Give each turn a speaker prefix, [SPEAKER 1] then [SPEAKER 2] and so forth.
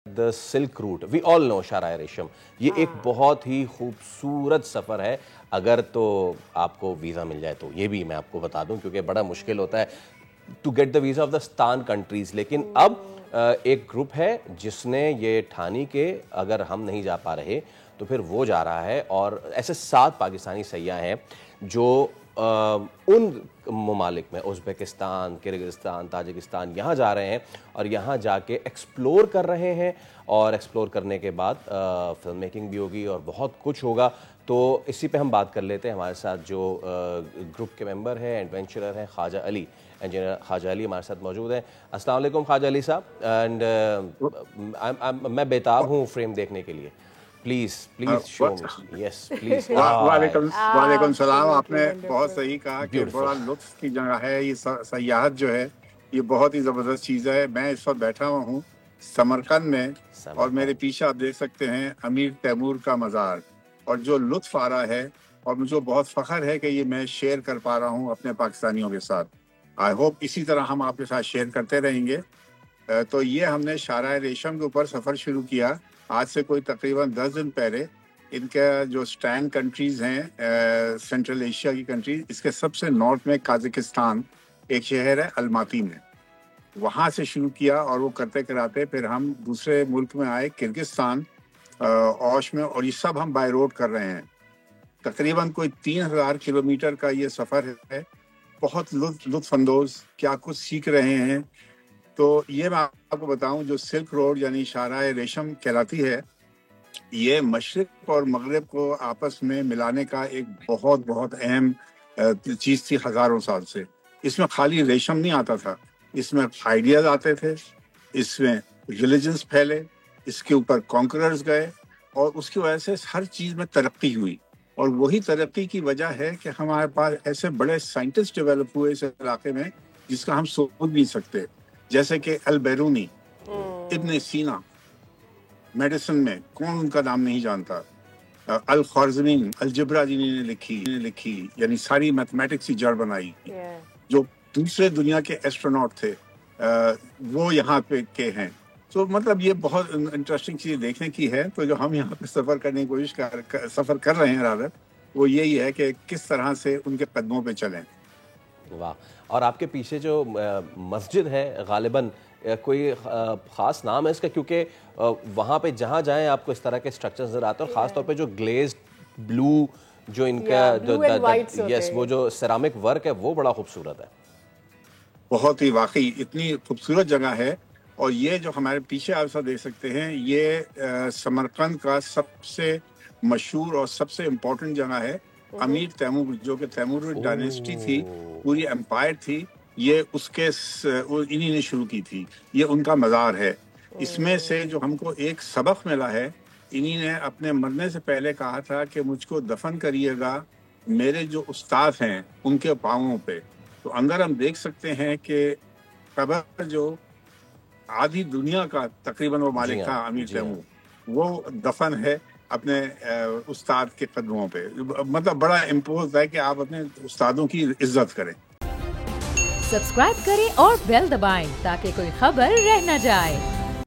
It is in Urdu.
[SPEAKER 1] دا سلک روٹ وی آل نو شاہراہ ریشم یہ ایک بہت ہی خوبصورت سفر ہے. اگر تو آپ کو ویزا مل جائے تو یہ بھی میں آپ کو بتا دوں کیونکہ بڑا مشکل ہوتا ہے to get the visa of the ستان کنٹریز. لیکن اب ایک گروپ ہے جس نے یہ ٹھانی کہ اگر ہم نہیں جا پا رہے تو پھر وہ جا رہا ہے, اور ایسے 7 پاکستانی سیاح ہیں جو ان ممالک میں ازبکستان, کرغزستان, تاجکستان یہاں جا رہے ہیں اور یہاں جا کے ایکسپلور کر رہے ہیں, اور ایکسپلور کرنے کے بعد فلم میکنگ بھی ہوگی اور بہت کچھ ہوگا. تو اسی پہ ہم بات کر لیتے ہیں. ہمارے ساتھ جو گروپ کے ممبر ہیں, ایڈونچرر ہیں, خواجہ علی, انجینئر خواجہ علی ہمارے ساتھ موجود ہیں. السلام علیکم خواجہ علی صاحب. اینڈ میں بیتاب ہوں فریم دیکھنے کے لیے. Please show me. Yes please.
[SPEAKER 2] وعلیکم السلام. آپ نے بہت صحیح کہا کہ بڑا لطف کی جگہ ہے یہ سیاحت جو ہے, یہ بہت ہی زبردست چیز ہے. میں اس وقت بیٹھا ہوا ہوں سمرقند میں, اور میرے پیچھے آپ دیکھ سکتے ہیں امیر تیمور کا مزار, اور جو لطف آ رہا ہے اور مجھے بہت فخر ہے کہ یہ میں شیئر کر پا رہا ہوں اپنے پاکستانیوں کے ساتھ. آئی ہوپ اسی طرح ہم آپ کے ساتھ شیئر کرتے رہیں گے. تو یہ ہم نے شاہراہ ریشم کے اوپر سفر شروع کیا آج سے کوئی تقریباً 10 دن پہلے. ان کا جو سٹین کنٹریز ہیں سینٹرل ایشیا کی کنٹریز, اس کے سب سے نارتھ میں قازقستان ایک شہر ہے الماتی میں, وہاں سے شروع کیا, اور وہ کرتے کراتے پھر ہم دوسرے ملک میں آئے کرغزستان اوش میں, اور یہ سب ہم بائی روڈ کر رہے ہیں. تقریباً کوئی 3000 کلومیٹر کا یہ سفر ہے. بہت لطف اندوز, کیا کچھ سیکھ رہے ہیں. تو یہ میں آپ کو بتاؤں جو سلک روڈ یعنی شاہراہ ریشم کہلاتی ہے, یہ مشرق اور مغرب کو آپس میں ملانے کا ایک بہت اہم چیز تھی ہزاروں سال سے. اس میں خالی ریشم نہیں آتا تھا, اس میں آئیڈیاز آتے تھے, اس میں ریلیجنس پھیلے, اس کے اوپر کانکررز گئے, اور اس کی وجہ سے ہر چیز میں ترقی ہوئی. اور وہی ترقی کی وجہ ہے کہ ہمارے پاس ایسے بڑے سائنٹسٹ ڈیولپ ہوئے اس علاقے میں جس کا ہم سوچ نہیں سکتے, جیسے کہ البیرونی, ابن سینا. میڈیسن میں کون ان کا نام نہیں جانتا. الخوارزمی, الجبرا جنہوں نے لکھی یعنی ساری میتھمیٹکس کی جڑ بنائی. جو دوسرے دنیا کے ایسٹروناٹ تھے وہ یہاں پہ کے ہیں. تو مطلب یہ بہت انٹرسٹنگ چیز دیکھنے کی ہے. تو جو ہم یہاں پہ سفر کرنے کی کوشش سفر کر رہے ہیں رادر, وہ یہی ہے کہ کس طرح سے ان کے قدموں پہ چلیں.
[SPEAKER 1] واہ. اور آپ کے پیچھے جو مسجد ہے غالباً کوئی خاص نام ہے اس کا, کیونکہ وہاں پہ جہاں جائیں آپ کو اس طرح کے اسٹرکچر نظر آتے ہیں, اور خاص طور پہ جو گلیزڈ بلو جو ان کا یس وہ جو سیرامک ورک ہے وہ بڑا خوبصورت ہے.
[SPEAKER 2] بہت ہی واقعی اتنی خوبصورت جگہ ہے. اور یہ جو ہمارے پیچھے آپ سب دیکھ سکتے ہیں, یہ سمرقند کا سب سے مشہور اور سب سے امپورٹنٹ جگہ ہے. امیر تیمور, جو کہ تیمور ڈائنیسٹی تھی, پوری امپائر تھی, یہ اس کے انہی نے شروع کی تھی. یہ ان کا مزار ہے. اس میں سے جو ہم کو ایک سبق ملا ہے, انہی نے اپنے مرنے سے پہلے کہا تھا کہ مجھ کو دفن کریے گا میرے جو استاد ہیں ان کے پاؤں پہ. تو اندر ہم دیکھ سکتے ہیں کہ قبر جو آدھی دنیا کا تقریباً وہ مالک تھا امیر تیمور, وہ دفن ہے اپنے استاد کے قدموں پہ. مطلب بڑا امپوز ہے کہ آپ اپنے استادوں کی عزت کریں.
[SPEAKER 3] سبسکرائب کریں اور بیل دبائیں تاکہ کوئی خبر رہ نہ جائے.